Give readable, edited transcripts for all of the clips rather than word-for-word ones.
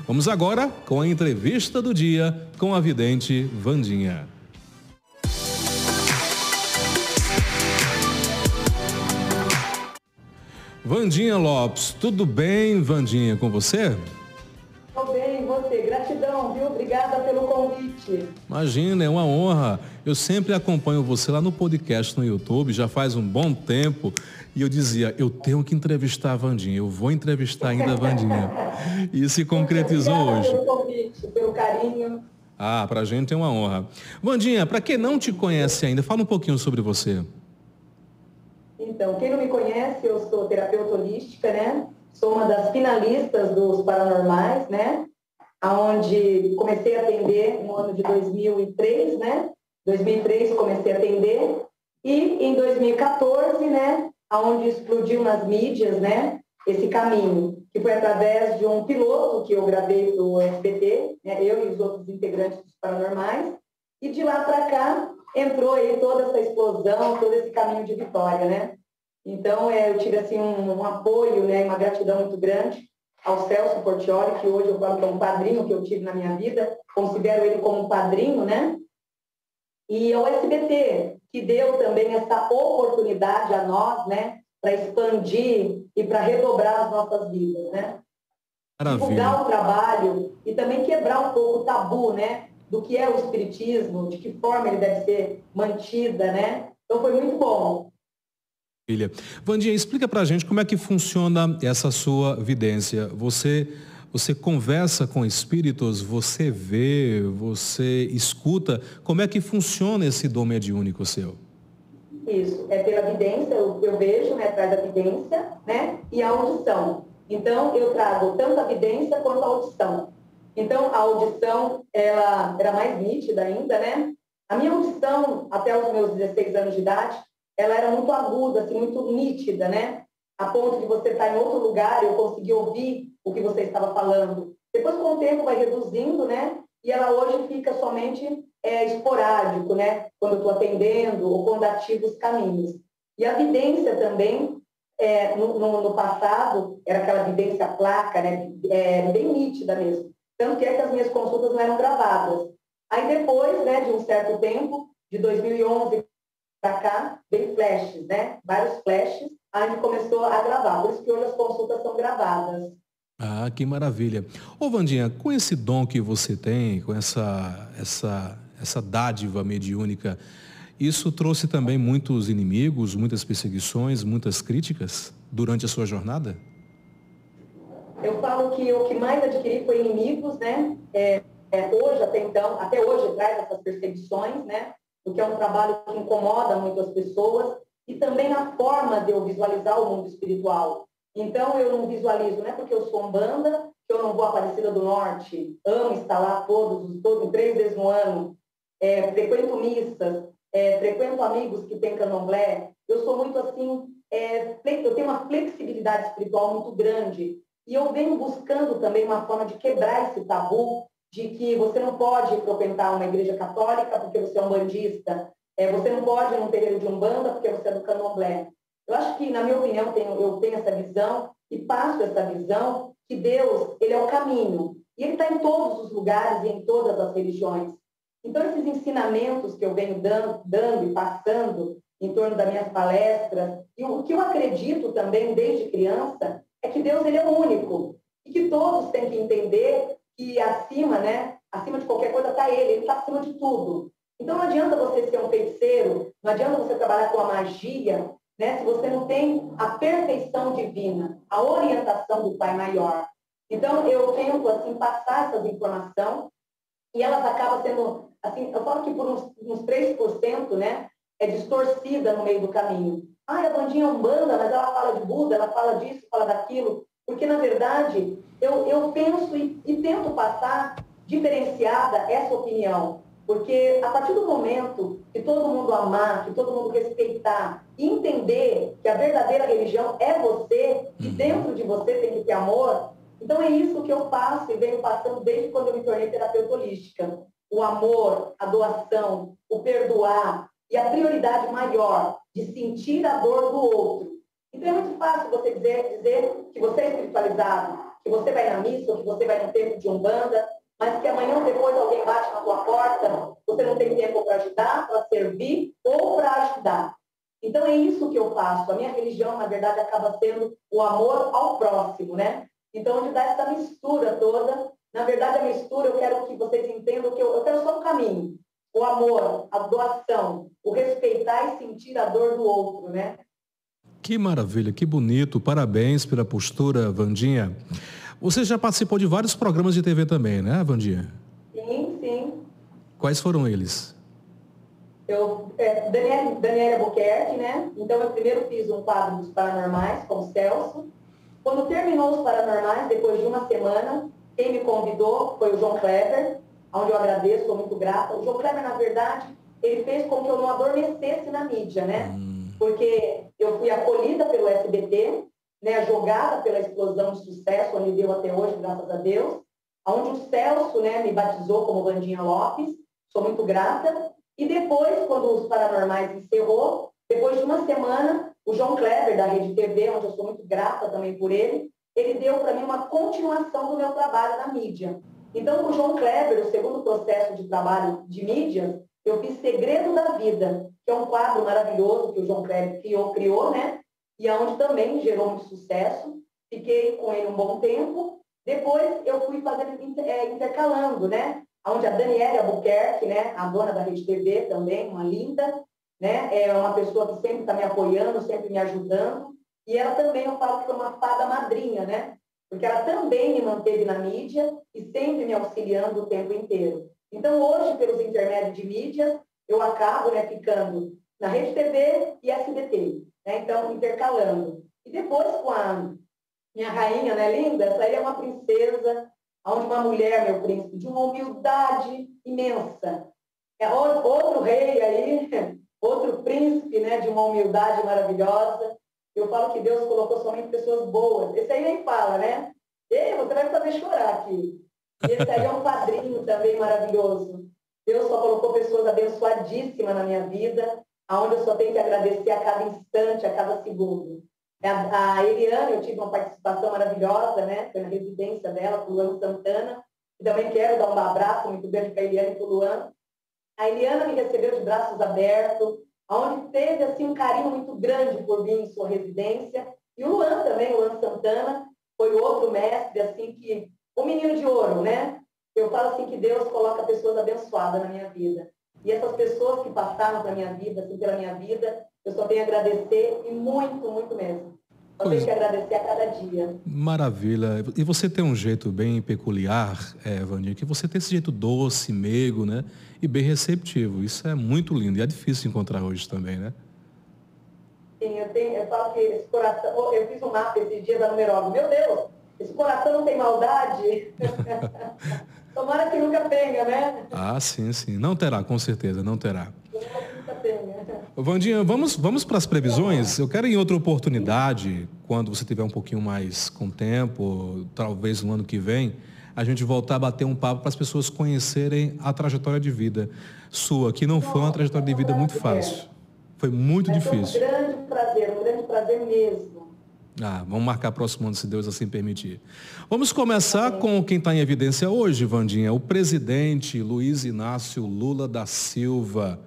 Vamos agora com a entrevista do dia com a vidente Wandinha. Wandinha Lopes, tudo bem, Wandinha, com você? Tudo bem, e você? Gratidão, viu? Obrigada pelo convite. Imagina, é uma honra. Eu sempre acompanho você lá no podcast no YouTube, já faz um bom tempo. E eu dizia, eu tenho que entrevistar a Wandinha, eu vou entrevistar ainda a Wandinha. E se concretizou hoje. Obrigada pelo convite, pelo carinho. Pra gente é uma honra. Wandinha, para quem não te conhece ainda, fala um pouquinho sobre você. Então, quem não me conhece, eu sou terapeuta holística, né? Sou uma das finalistas dos Paranormais, né? Onde comecei a atender no ano de 2003, né? 2003 comecei a atender. E em 2014, né? Onde explodiu nas mídias, né? Esse caminho, que foi através de um piloto que eu gravei para o SBT, né? Eu e os outros integrantes dos Paranormais. E de lá para cá, entrou aí toda essa explosão, todo esse caminho de vitória, né? Então, eu tive, assim, um apoio, né, uma gratidão muito grande ao Celso Portiolli, que hoje eu falo que é um padrinho que eu tive na minha vida, considero ele como um padrinho, né? E ao SBT, que deu também essa oportunidade a nós, né, para expandir e para redobrar as nossas vidas, né? Maravilha. Divulgar o trabalho e também quebrar um pouco o tabu, né, do que é o espiritismo, de que forma ele deve ser mantida, né? Então foi muito bom. Filha. Wandinha, explica pra gente como é que funciona essa sua vidência. Você conversa com espíritos, você vê, você escuta. Como é que funciona esse dom mediúnico seu? Isso, é pela vidência, eu vejo, né, atrás da vidência, né, e a audição. Então, eu trago tanto a vidência quanto a audição. Então, a audição, ela era mais nítida ainda, né? A minha audição, até os meus 16 anos de idade, ela era muito aguda, assim, muito nítida, né? A ponto de você estar em outro lugar e eu conseguir ouvir o que você estava falando. Depois, com o tempo, vai reduzindo, né? E ela hoje fica somente esporádico, né? Quando eu estou atendendo ou quando ativo os caminhos. E a vidência também, no passado, era aquela vidência placa, né? Bem nítida mesmo. Tanto que as minhas consultas não eram gravadas. Aí depois, né, de um certo tempo, de 2011 para cá, veio flashes, né? Vários flashes, a gente começou a gravar. Por isso que hoje as consultas são gravadas. Que maravilha. Ô, Wandinha, com esse dom que você tem, com essa dádiva mediúnica, isso trouxe também muitos inimigos, muitas perseguições, muitas críticas durante a sua jornada? Eu falo que o que mais adquiri foi inimigos, né? Hoje, até hoje, traz essas perseguições, né? Porque é um trabalho que incomoda muito as pessoas, e também a forma de eu visualizar o mundo espiritual. Então, eu não visualizo, não é porque eu sou umbanda, que eu não vou à Aparecida do Norte, amo estar lá todos 3 vezes no ano, frequento missas, frequento amigos que têm candomblé. Eu sou muito assim, eu tenho uma flexibilidade espiritual muito grande, e eu venho buscando também uma forma de quebrar esse tabu de que você não pode frequentar uma igreja católica porque você é umbandista, você não pode ir num terreiro de umbanda porque você é do candomblé. Eu acho que, na minha opinião, eu tenho essa visão e passo essa visão que Deus, ele é o caminho. E ele está em todos os lugares e em todas as religiões. Então, esses ensinamentos que eu venho dando e passando em torno das minhas palestras, e o que eu acredito também desde criança, é que Deus, ele é único. E que todos têm que entender que acima, né, acima de qualquer coisa está ele está acima de tudo. Então não adianta você ser um feiticeiro, não adianta você trabalhar com a magia, né, se você não tem a perfeição divina, a orientação do Pai Maior. Então eu tento assim passar essas informações e elas acabam sendo, assim, eu falo que por uns 3%, né, é distorcida no meio do caminho. A Wandinha é umbanda, mas ela fala de Buda, ela fala disso, fala daquilo. Porque, na verdade, eu penso e tento passar diferenciada essa opinião. Porque, a partir do momento que todo mundo amar, que todo mundo respeitar e entender que a verdadeira religião é você, e dentro de você tem que ter amor, então é isso que eu passo e venho passando desde quando eu me tornei terapeuta holística. O amor, a doação, o perdoar e a prioridade maior de sentir a dor do outro. Então é muito fácil você dizer que você é espiritualizado, que você vai na missa, ou que você vai no templo de Umbanda, mas que amanhã ou depois alguém bate na tua porta, você não tem tempo para ajudar, para servir ou para ajudar. Então é isso que eu faço. A minha religião, na verdade, acaba sendo o amor ao próximo, né? Então, onde dá essa mistura toda, na verdade, a mistura, eu quero que vocês entendam que eu quero só um caminho. O amor, a doação, o respeitar e sentir a dor do outro, né? Que maravilha, que bonito. Parabéns pela postura, Wandinha. Você já participou de vários programas de TV também, né, Wandinha? Sim, sim. Quais foram eles? Daniela Albuquerque, né? Então, eu primeiro fiz um quadro dos Paranormais com o Celso. Quando terminou os Paranormais, depois de uma semana, quem me convidou foi o João Kleber, onde eu agradeço, sou muito grata. O João Kleber, na verdade, ele fez com que eu não adormecesse na mídia, né? Porque eu fui acolhida pelo SBT, né, jogada pela explosão de sucesso, onde deu até hoje, graças a Deus, onde o Celso, né, me batizou como Wandinha Lopes, sou muito grata. E depois, quando os Paranormais encerrou, depois de uma semana, o João Kleber, da Rede TV, onde eu sou muito grata também por ele deu para mim uma continuação do meu trabalho na mídia. Então, com o João Kleber, o segundo processo de trabalho de mídias, eu fiz Segredo da Vida, que é um quadro maravilhoso que o João Kleber criou, né? E aonde também gerou muito sucesso. Fiquei com ele um bom tempo. Depois eu fui fazendo intercalando, né? Onde a Daniela Albuquerque, né? A dona da Rede TV também, uma linda, né? É uma pessoa que sempre está me apoiando, sempre me ajudando. E ela também, eu falo que foi uma fada madrinha, né? Porque ela também me manteve na mídia e sempre me auxiliando o tempo inteiro. Então, hoje, pelos intermédios de mídias, eu acabo, né, ficando na Rede TV e SBT, né? Então, intercalando. E depois, com a minha rainha, né, linda, essa aí é uma princesa, onde uma mulher, meu príncipe, de uma humildade imensa. É outro rei aí, outro príncipe, né, de uma humildade maravilhosa. Eu falo que Deus colocou somente pessoas boas. Esse aí nem fala, né? Ei, você vai me fazer chorar aqui. E esse aí é um padrinho também maravilhoso. Deus só colocou pessoas abençoadíssimas na minha vida, aonde eu só tenho que agradecer a cada instante, a cada segundo. A Eliana, eu tive uma participação maravilhosa, né? Foi na residência dela, com o Luan Santana. E também quero dar um abraço muito grande para a Eliana e para o Luan. A Eliana me recebeu de braços abertos, onde teve assim, um carinho muito grande por mim em sua residência. E o Luan também, o Luan Santana, foi outro mestre, assim, que o menino de ouro, né? Eu falo assim que Deus coloca pessoas abençoadas na minha vida. E essas pessoas que passaram pela minha vida, assim, pela minha vida, eu só tenho a agradecer e muito, muito mesmo. Só tenho que agradecer a cada dia. Maravilha. E você tem um jeito bem peculiar, Vandinha, que você tem esse jeito doce, meigo, né? E bem receptivo. Isso é muito lindo e é difícil encontrar hoje também, né? Sim, eu falo que esse coração... Eu fiz um mapa esses dias da numeróloga. Meu Deus, esse coração não tem maldade? Tomara que nunca tenha, né? Ah, sim, sim. Não terá, com certeza, não terá. Tomara que nunca tenha. Vandinha, vamos para as previsões? Eu quero em outra oportunidade, quando você tiver um pouquinho mais com tempo, talvez no ano que vem, a gente voltar a bater um papo para as pessoas conhecerem a trajetória de vida sua, que não foi uma trajetória de vida muito fácil. Foi muito difícil. Um grande prazer mesmo. Vamos marcar próximo ano, se Deus assim permitir. Vamos começar com quem está em evidência hoje, Vandinha, o presidente Luiz Inácio Lula da Silva.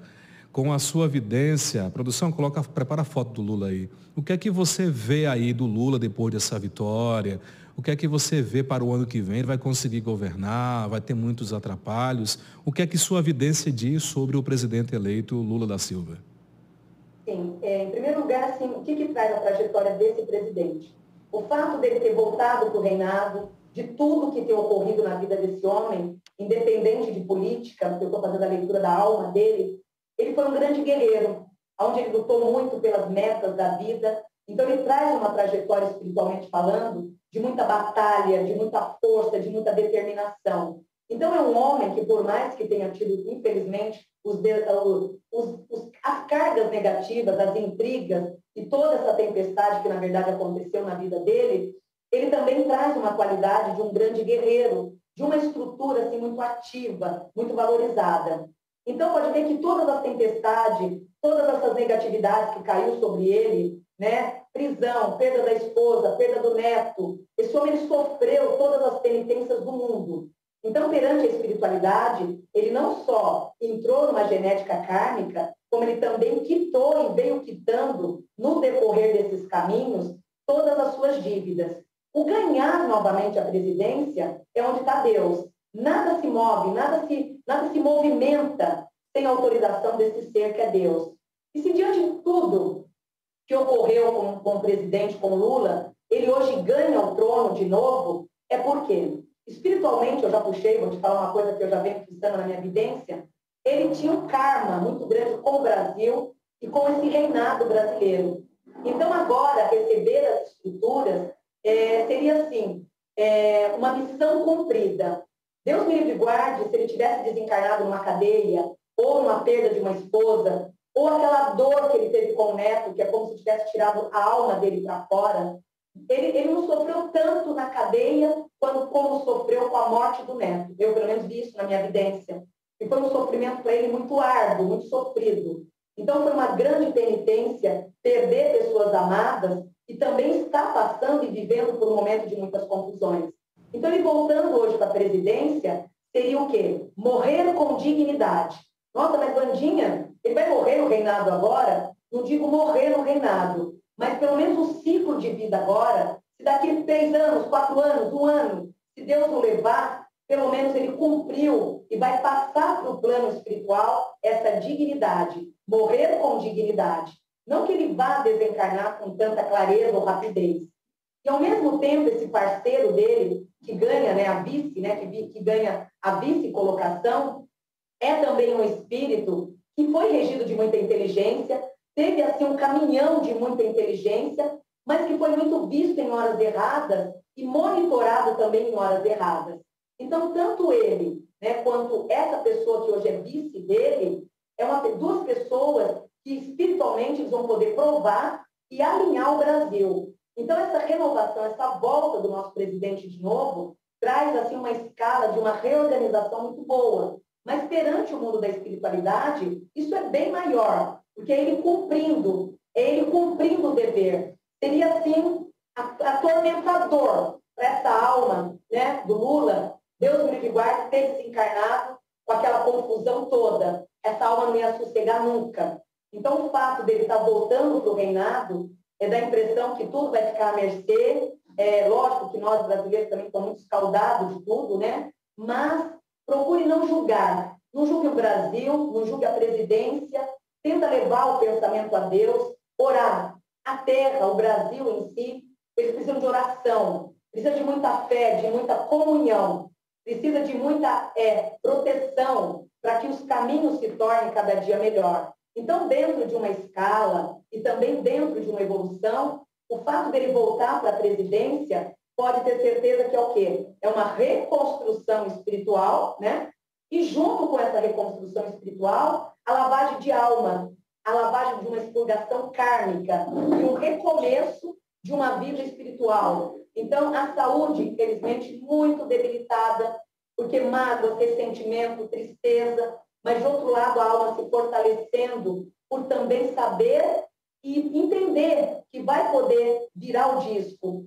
Com a sua vidência, a produção prepara a foto do Lula aí. O que é que você vê aí do Lula depois dessa vitória? O que é que você vê para o ano que vem? Ele vai conseguir governar? Vai ter muitos atrapalhos? O que é que sua vidência diz sobre o presidente eleito Lula da Silva? Sim, em primeiro lugar, assim, o que traz a trajetória desse presidente? O fato dele ter voltado para o reinado, de tudo que tem ocorrido na vida desse homem, independente de política, porque eu estou fazendo a leitura da alma dele, ele foi um grande guerreiro, onde ele lutou muito pelas metas da vida. Então, ele traz uma trajetória, espiritualmente falando, de muita batalha, de muita força, de muita determinação. Então, é um homem que, por mais que tenha tido, infelizmente, as cargas negativas, as intrigas e toda essa tempestade que, na verdade, aconteceu na vida dele, ele também traz uma qualidade de um grande guerreiro, de uma estrutura assim, muito ativa, muito valorizada. Então, pode ver que todas as tempestades, todas essas negatividades que caiu sobre ele, né? Prisão, perda da esposa, perda do neto, Esse homem ele sofreu todas as penitências do mundo. Então, perante a espiritualidade, ele não só entrou numa genética kármica, como ele também quitou e veio quitando, no decorrer desses caminhos, todas as suas dívidas. O ganhar novamente a presidência é onde está Deus. Nada se move, nada se movimenta sem autorização desse ser que é Deus. E se diante de tudo que ocorreu com o presidente, com Lula, ele hoje ganha o trono de novo, é porque, espiritualmente, eu já puxei, vou te falar uma coisa que eu já venho fixando na minha evidência, ele tinha um karma muito grande com o Brasil e com esse reinado brasileiro. Então, agora, receber as estruturas seria, assim, uma missão cumprida. Deus me livre e guarde se ele tivesse desencarnado numa cadeia, ou numa perda de uma esposa, ou aquela dor que ele teve com o neto, que é como se tivesse tirado a alma dele para fora. Ele não sofreu tanto na cadeia como sofreu com a morte do neto. Eu, pelo menos, vi isso na minha evidência. E foi um sofrimento para ele muito árduo, muito sofrido. Então, foi uma grande penitência perder pessoas amadas e também está passando e vivendo por um momento de muitas confusões. Então, ele voltando hoje para a presidência, seria o quê? Morrer com dignidade. Nossa, mas Wandinha, ele vai morrer no reinado agora? Não digo morrer no reinado, mas pelo menos o ciclo de vida agora, se daqui 3 anos, 4 anos, 1 ano, se Deus o levar, pelo menos ele cumpriu e vai passar para o plano espiritual essa dignidade, morrer com dignidade. Não que ele vá desencarnar com tanta clareza ou rapidez. E, ao mesmo tempo, esse parceiro dele, que ganha, né, a vice, né, que ganha a vice-colocação, é também um espírito que foi regido de muita inteligência, teve, assim, um caminhão de muita inteligência, mas que foi muito visto em horas erradas e monitorado também em horas erradas. Então, tanto ele, né, quanto essa pessoa que hoje é vice dele, duas pessoas que espiritualmente eles vão poder provar e alinhar o Brasil. Então, essa renovação, essa volta do nosso presidente de novo, traz assim uma escala de uma reorganização muito boa. Mas perante o mundo da espiritualidade, isso é bem maior, porque é ele cumprindo o dever. Seria, assim, atormentador para essa alma, né, do Lula, Deus me livre e guarde, ter se encarnado com aquela confusão toda. Essa alma não ia sossegar nunca. Então, o fato dele estar voltando para o reinado dá a impressão que tudo vai ficar à mercê. Lógico que nós, brasileiros, também estamos muito escaldados de tudo, né? Mas procure não julgar. Não julgue o Brasil, não julgue a presidência. Tenta levar o pensamento a Deus, orar. A terra, o Brasil em si, eles precisam de oração, precisa de muita fé, de muita comunhão, precisa de muita proteção para que os caminhos se tornem cada dia melhor. Então, dentro de uma escala e também dentro de uma evolução, o fato dele voltar para a presidência pode ter certeza que é o quê? É uma reconstrução espiritual, né? E junto com essa reconstrução espiritual, a lavagem de alma, a lavagem de uma expurgação kármica e um recomeço de uma vida espiritual. Então, a saúde, infelizmente, muito debilitada, porque mágoas, ressentimento, tristeza, mas, de outro lado, a alma se fortalecendo por também saber e entender que vai poder virar o disco,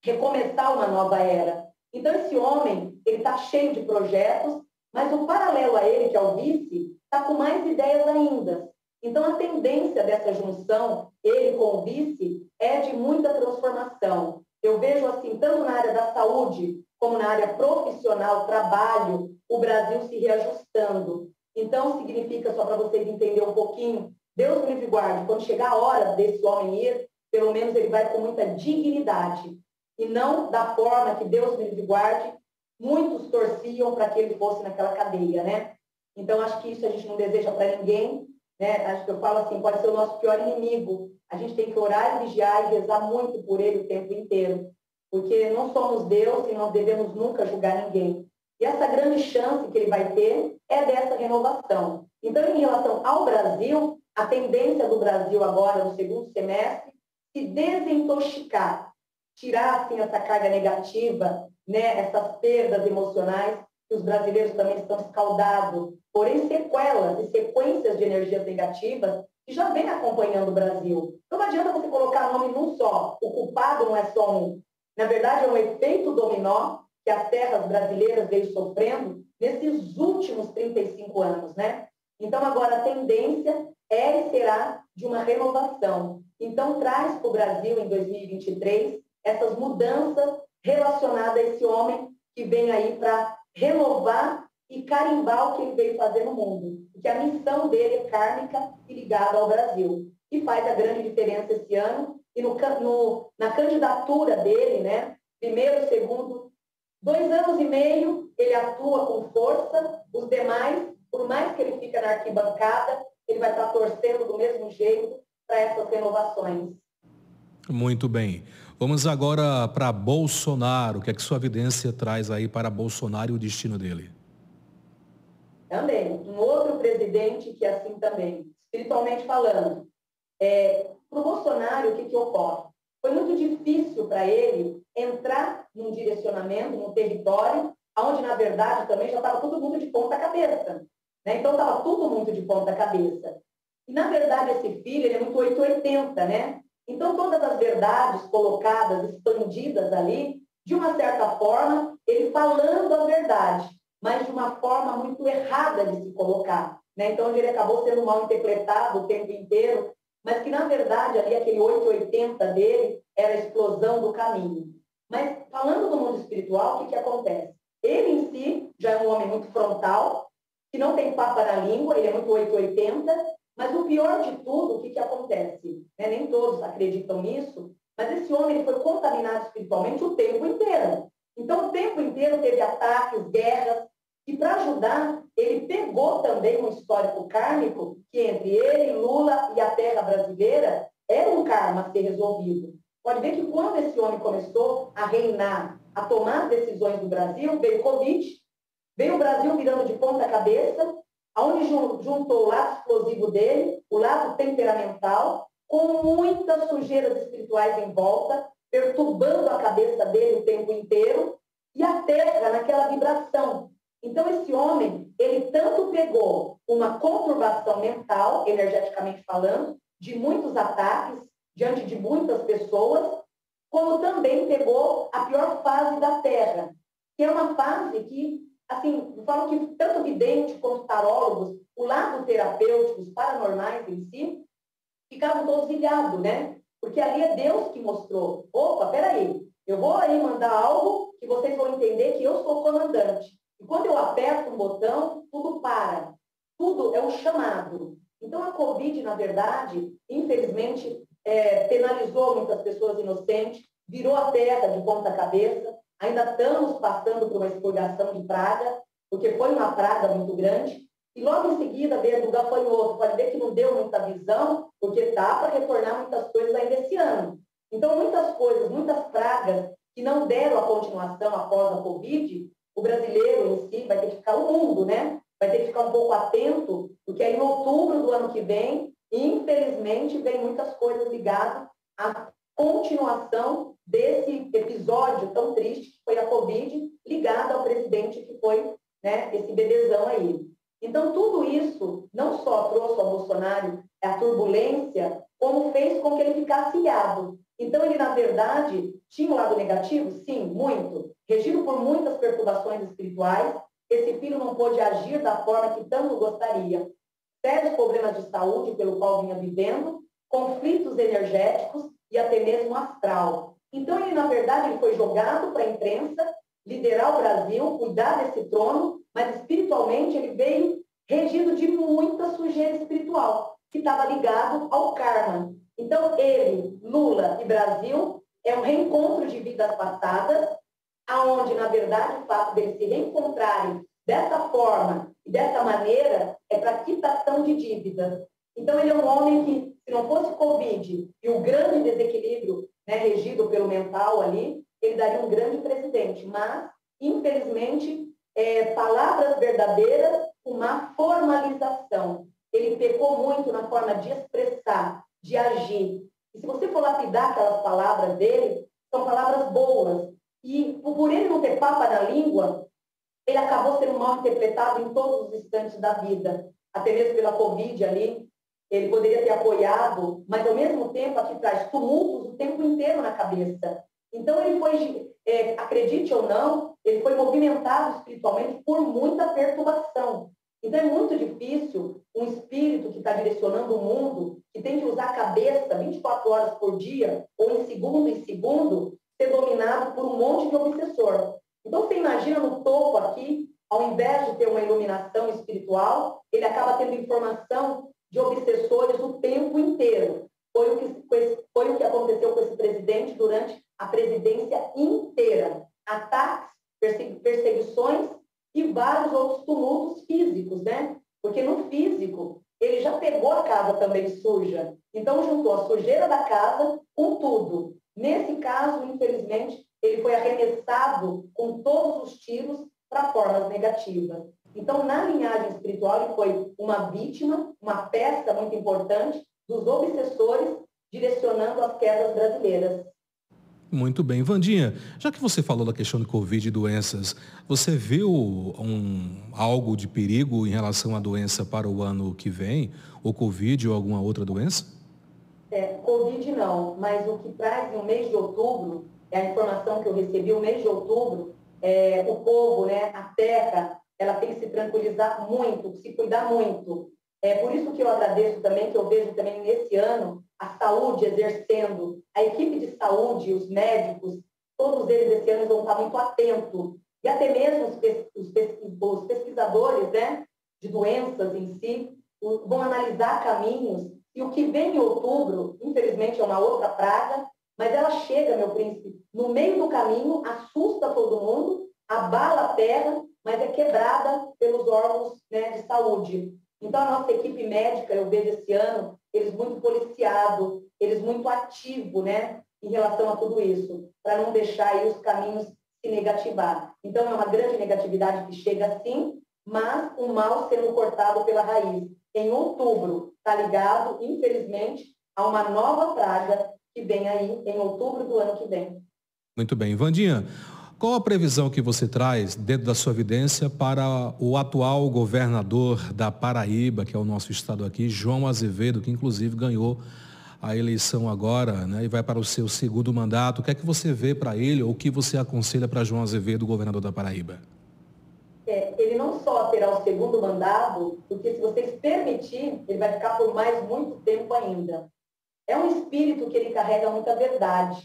recomeçar uma nova era. Então, esse homem, ele está cheio de projetos, mas o paralelo a ele, que é o vice, está com mais ideias ainda. Então, a tendência dessa junção, ele com o vice, é de muita transformação. Eu vejo, assim, tanto na área da saúde, como na área profissional, trabalho, o Brasil se reajustando. Então, significa, só para vocês entenderem um pouquinho, Deus me livre e guarde, quando chegar a hora desse homem ir, pelo menos ele vai com muita dignidade, e não da forma que Deus me livre e guarde, muitos torciam para que ele fosse naquela cadeia, né? Então, acho que isso a gente não deseja para ninguém, né? Acho que eu falo assim, pode ser o nosso pior inimigo. A gente tem que orar e vigiar e rezar muito por ele o tempo inteiro, porque não somos Deus e não devemos nunca julgar ninguém. E essa grande chance que ele vai ter é dessa renovação. Então, em relação ao Brasil, a tendência do Brasil agora, no segundo semestre, se desintoxicar, tirar, assim, essa carga negativa, né, essas perdas emocionais, que os brasileiros também estão escaldados, porém sequelas e sequências de energias negativas que já vem acompanhando o Brasil. Então, não adianta você colocar nome num só. O culpado não é só um. Na verdade, é um efeito dominó que as terras brasileiras veio sofrendo nesses últimos 35 anos, né? Então, agora a tendência é e será de uma renovação. Então, traz para o Brasil, em 2023, essas mudanças relacionadas a esse homem que vem aí para renovar e carimbar o que ele veio fazer no mundo. Porque a missão dele é kármica e ligada ao Brasil. E faz a grande diferença esse ano. E na candidatura dele, né? Primeiro, segundo, 2 anos e meio, ele atua com força. Os demais, por mais que ele fique na arquibancada, ele vai estar torcendo do mesmo jeito para essas renovações. Muito bem. Vamos agora para Bolsonaro. O que é que sua evidência traz aí para Bolsonaro e o destino dele? Também, um outro presidente que é assim também, espiritualmente falando. Para o Bolsonaro, o que ocorre? Foi muito difícil para ele entrar num direcionamento, num território, onde, na verdade, também já estava todo mundo de ponta cabeça. Né? Então, estava tudo muito de ponta cabeça. E, na verdade, esse filho ele é muito 880, né? Então, todas as verdades colocadas, expandidas ali, de uma certa forma, ele falando a verdade, mas de uma forma muito errada de se colocar. Né? Então, ele acabou sendo mal interpretado o tempo inteiro, mas que, na verdade, ali aquele 880 dele era a explosão do caminho. Mas, falando do mundo espiritual, o que acontece? Ele, em si, já é um homem muito frontal, que não tem papo na língua, ele é muito 880, mas o pior de tudo, o que acontece? Né? Nem todos acreditam nisso, mas esse homem ele foi contaminado espiritualmente o tempo inteiro. Então, o tempo inteiro teve ataques, guerras, e para ajudar, ele pegou também um histórico kármico que entre ele, Lula e a terra brasileira era um karma a ser resolvido. Pode ver que quando esse homem começou a reinar, a tomar decisões no Brasil, veio o Covid, veio o Brasil virando de ponta cabeça, onde juntou o lado explosivo dele, o lado temperamental, com muitas sujeiras espirituais em volta, perturbando a cabeça dele o tempo inteiro, e a terra naquela vibração. Então, esse homem, ele tanto pegou uma conturbação mental, energeticamente falando, de muitos ataques, diante de muitas pessoas, como também pegou a pior fase da Terra, que é uma fase que, assim, eu falo que tanto vidente quanto tarólogos, o lado terapêutico, os paranormais em si, ficavam todos ilhados, né? Porque ali é Deus que mostrou, opa, peraí, eu vou aí mandar algo que vocês vão entender que eu sou o comandante. E quando eu aperto um botão, tudo para. Tudo é um chamado. Então, a Covid, na verdade, infelizmente, penalizou muitas pessoas inocentes, virou a terra de ponta cabeça. Ainda estamos passando por uma expurgação de praga, porque foi uma praga muito grande. E logo em seguida veio do gafanhoto. Pode ver que não deu muita visão, porque dá para retornar muitas coisas ainda esse ano. Então, muitas coisas, muitas pragas que não deram a continuação após a Covid, o brasileiro em si vai ter que ficar, o mundo, né? Vai ter que ficar um pouco atento, porque aí em outubro do ano que vem, infelizmente, vem muitas coisas ligadas à continuação desse episódio tão triste que foi a Covid, ligado ao presidente que foi, né, esse bebezão aí. Então, tudo isso não só trouxe ao Bolsonaro a turbulência, como fez com que ele ficasse ilhado. Então, ele, na verdade, tinha um lado negativo? Sim, muito. Regido por muitas perturbações espirituais, esse filho não pôde agir da forma que tanto gostaria. Sérios problemas de saúde pelo qual vinha vivendo, conflitos energéticos e até mesmo astral. Então, ele, na verdade, ele foi jogado para a imprensa, liderar o Brasil, cuidar desse trono, mas espiritualmente ele veio regido de muita sujeira espiritual, que estava ligado ao karma. Então, ele, Lula e Brasil, é um reencontro de vidas passadas, aonde, na verdade, o fato deles se reencontrarem dessa forma e dessa maneira é para quitação de dívidas. Então, ele é um homem que, se não fosse Covid e o grande desequilíbrio, né, regido pelo mental ali, ele daria um grande presidente. Mas, infelizmente, palavras verdadeiras, uma formalização. Ele pecou muito na forma de expressar, de agir. E se você for lapidar aquelas palavras dele, são palavras boas. E por ele não ter papa na língua, ele acabou sendo mal interpretado em todos os instantes da vida. Até mesmo pela Covid ali, ele poderia ter apoiado, mas ao mesmo tempo aqui traz tumultos o tempo inteiro na cabeça. Então, ele foi, acredite ou não, ele foi movimentado espiritualmente por muita perturbação. Então, é muito difícil um espírito que está direcionando o mundo, que tem que usar a cabeça 24 horas por dia, ou em segundo, ser dominado por um monte de obsessor. Então, você imagina no topo aqui, ao invés de ter uma iluminação espiritual, ele acaba tendo informação de obsessores o tempo inteiro. Foi o que aconteceu com esse presidente durante a presidência inteira. Ataques, perseguições e vários outros tumultos físicos, né? Porque no físico, ele já pegou a casa também suja. Então, juntou a sujeira da casa com tudo. Nesse caso, infelizmente, ele foi arremessado com todos os tiros para formas negativas. Então, na linhagem espiritual, ele foi uma vítima, uma peça muito importante dos obsessores direcionando as quedas brasileiras. Muito bem. Vandinha, já que você falou da questão de Covid e doenças, você viu algo de perigo em relação à doença para o ano que vem? Ou Covid ou alguma outra doença? Covid não, mas o que traz no mês de outubro, é a informação que eu recebi, o mês de outubro, o povo, né, a terra, ela tem que se tranquilizar muito, se cuidar muito. É por isso que eu agradeço também, que eu vejo também nesse ano, a saúde exercendo, a equipe de saúde, os médicos, todos eles esse ano vão estar muito atentos. E até mesmo os pesquisadores, né, de doenças em si, vão analisar caminhos. E o que vem em outubro, infelizmente, é uma outra praga, mas ela chega, meu príncipe, no meio do caminho, assusta todo mundo, abala a terra, mas é quebrada pelos órgãos, né, de saúde. Então, a nossa equipe médica, eu vejo esse ano, eles muito policiados, eles muito ativos, né, em relação a tudo isso, para não deixar aí os caminhos se negativar. Então, é uma grande negatividade que chega assim, mas o mal sendo cortado pela raiz. Em outubro, está ligado, infelizmente, a uma nova praga que vem aí em outubro do ano que vem. Muito bem. Vandinha, qual a previsão que você traz dentro da sua vidência para o atual governador da Paraíba, que é o nosso estado aqui, João Azevedo, que inclusive ganhou a eleição agora, né, e vai para o seu segundo mandato? O que é que você vê para ele ou o que você aconselha para João Azevedo, governador da Paraíba? Ele não só terá o segundo mandato, porque se vocês permitirem, ele vai ficar por mais muito tempo ainda. É um espírito que ele carrega muita verdade.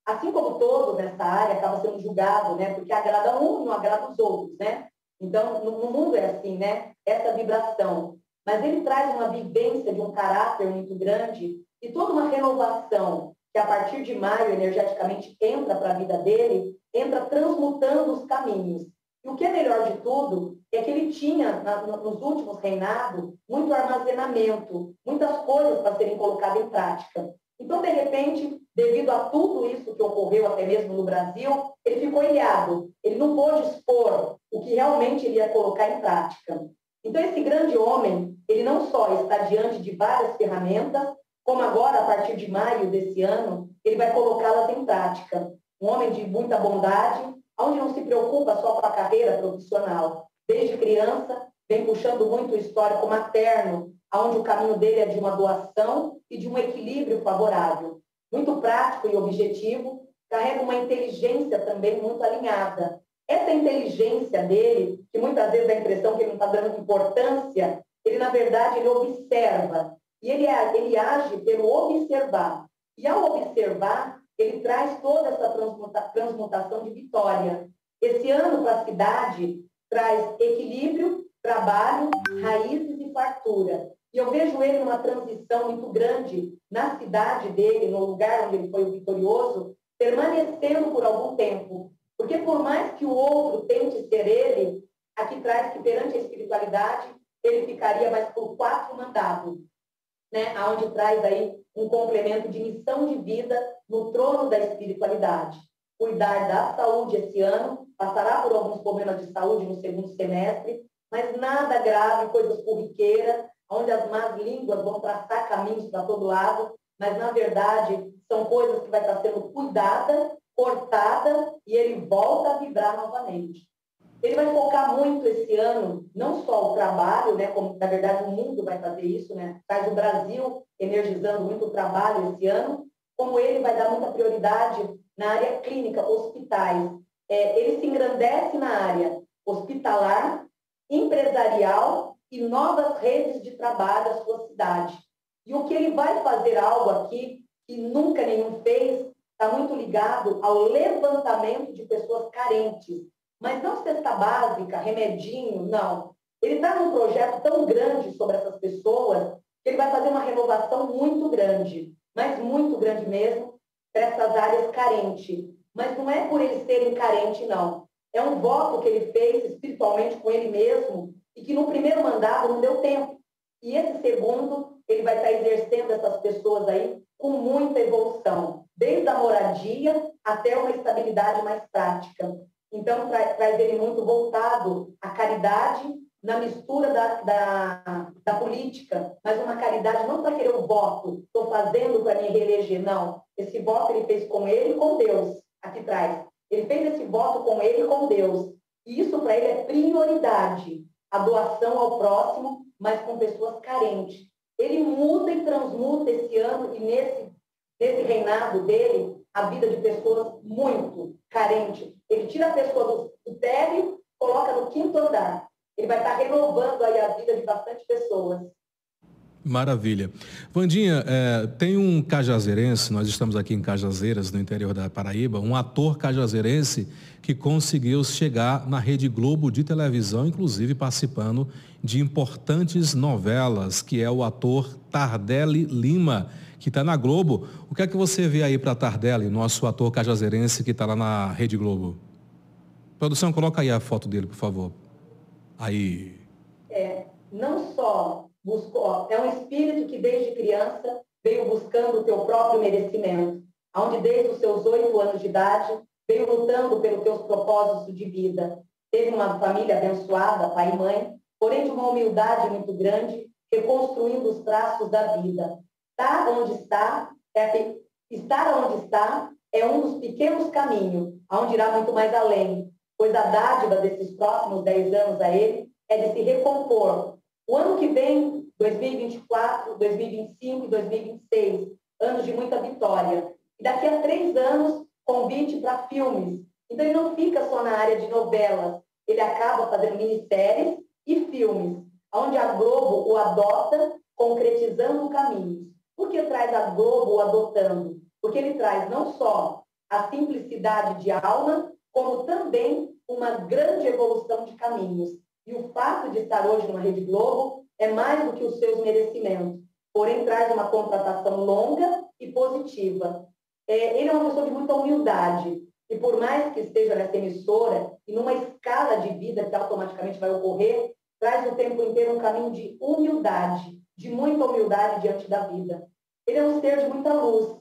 Assim como todos nessa área acaba sendo julgado, né? Porque agrada um e não agrada os outros, né? Então, no mundo é assim, né? Essa vibração. Mas ele traz uma vivência de um caráter muito grande e toda uma renovação que a partir de maio, energeticamente, entra para a vida dele, entra transmutando os caminhos. E o que é melhor de tudo é que ele tinha, nos últimos reinados, muito armazenamento, muitas coisas para serem colocadas em prática. Então, de repente, devido a tudo isso que ocorreu até mesmo no Brasil, ele ficou ilhado. Ele não pôde expor o que realmente ele ia colocar em prática. Então, esse grande homem, ele não só está diante de várias ferramentas, como agora, a partir de maio desse ano, ele vai colocá-las em prática. Um homem de muita bondade, onde não se preocupa só com a carreira profissional. Desde criança, vem puxando muito o histórico materno, onde o caminho dele é de uma doação e de um equilíbrio favorável. Muito prático e objetivo, carrega uma inteligência também muito alinhada. Essa inteligência dele, que muitas vezes dá a impressão que ele não está dando importância, ele, na verdade, ele observa. E ele age pelo observar. E ao observar, ele traz toda essa transmutação de vitória. Esse ano para a cidade traz equilíbrio, trabalho, raízes e fartura. E eu vejo ele numa transição muito grande na cidade dele, no lugar onde ele foi o vitorioso, permanecendo por algum tempo. Porque por mais que o outro tente ser ele, aqui traz que perante a espiritualidade, ele ficaria mais por 4 mandatos, né? Onde traz aí um complemento de missão de vida no trono da espiritualidade. Cuidar da saúde esse ano, passará por alguns problemas de saúde no segundo semestre, mas nada grave, coisas corriqueiras, onde as más línguas vão traçar caminhos para todo lado, mas, na verdade, são coisas que vai estar sendo cuidada, cortada, e ele volta a vibrar novamente. Ele vai focar muito esse ano, não só o trabalho, né, como, na verdade, o mundo vai fazer isso, né, traz o Brasil energizando muito o trabalho esse ano, como ele vai dar muita prioridade na área clínica, hospitais. Ele se engrandece na área hospitalar, empresarial e novas redes de trabalho à sua cidade. E o que ele vai fazer algo aqui que nunca nenhum fez, está muito ligado ao levantamento de pessoas carentes. Mas não cesta básica, remedinho, não. Ele está num projeto tão grande sobre essas pessoas que ele vai fazer uma renovação muito grande, mas muito grande mesmo, para essas áreas carentes. Mas não é por eles serem carentes, não. É um voto que ele fez espiritualmente com ele mesmo e que no primeiro mandato não deu tempo. E esse segundo, ele vai estar exercendo essas pessoas aí com muita evolução, desde a moradia até uma estabilidade mais prática. Então, traz ele muito voltado à caridade, na mistura da política, mas uma caridade não para querer o voto, estou fazendo para me reeleger, não. Esse voto ele fez com ele e com Deus, aqui atrás. Ele fez esse voto com ele e com Deus. E isso para ele é prioridade, a doação ao próximo, mas com pessoas carentes. Ele muda e transmuta esse ano e nesse reinado dele, a vida de pessoas muito carentes. Ele tira a pessoa do térreo, coloca no 5º andar. Ele vai estar renovando aí a vida de bastante pessoas. Maravilha. Vandinha, tem um cajazeirense, nós estamos aqui em Cajazeiras, no interior da Paraíba, um ator cajazeirense que conseguiu chegar na Rede Globo de televisão, inclusive participando de importantes novelas, que é o ator Tardelli Lima, que está na Globo. O que é que você vê aí para Tardelli, nosso ator cajazeirense que está lá na Rede Globo? Produção, coloca aí a foto dele, por favor. Aí. Não só buscou, é um espírito que desde criança veio buscando o teu próprio merecimento, onde desde os seus 8 anos de idade veio lutando pelos teus propósitos de vida. Teve uma família abençoada, pai e mãe, porém de uma humildade muito grande, reconstruindo os traços da vida. Estar onde está é um dos pequenos caminhos, aonde irá muito mais além, pois a dádiva desses próximos 10 anos a ele é de se recompor. O ano que vem, 2024, 2025 e 2026, anos de muita vitória. E daqui a 3 anos, convite para filmes. Então, ele não fica só na área de novelas, ele acaba fazendo minisséries e filmes, onde a Globo o adota, concretizando caminhos. Por que traz a Globo o adotando? Porque ele traz não só a simplicidade de alma, como também uma grande evolução de caminhos. E o fato de estar hoje numa Rede Globo é mais do que os seus merecimentos, porém traz uma contratação longa e positiva. Ele é uma pessoa de muita humildade, e por mais que esteja nessa emissora, e numa escala de vida que automaticamente vai ocorrer, traz o tempo inteiro um caminho de humildade, de muita humildade diante da vida. Ele é um ser de muita luz,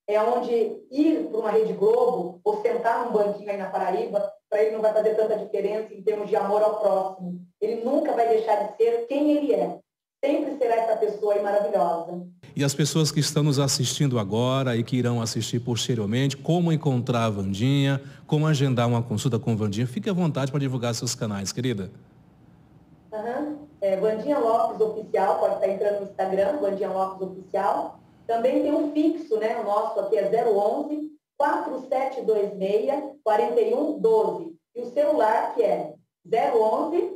é onde ir para uma Rede Globo ou sentar num banquinho aí na Paraíba, para ele não vai fazer tanta diferença em termos de amor ao próximo. Ele nunca vai deixar de ser quem ele é. Sempre será essa pessoa aí maravilhosa. E as pessoas que estão nos assistindo agora e que irão assistir posteriormente, como encontrar a Vandinha, como agendar uma consulta com a Vandinha, fique à vontade para divulgar seus canais, querida. Vandinha Lopes Oficial, pode estar entrando no Instagram, Vandinha Lopes Oficial. Também tem um fixo, né? O nosso aqui é 011 4726 4112. E o celular que é 011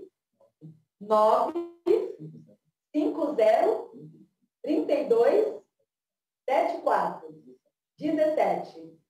950 32 74 17.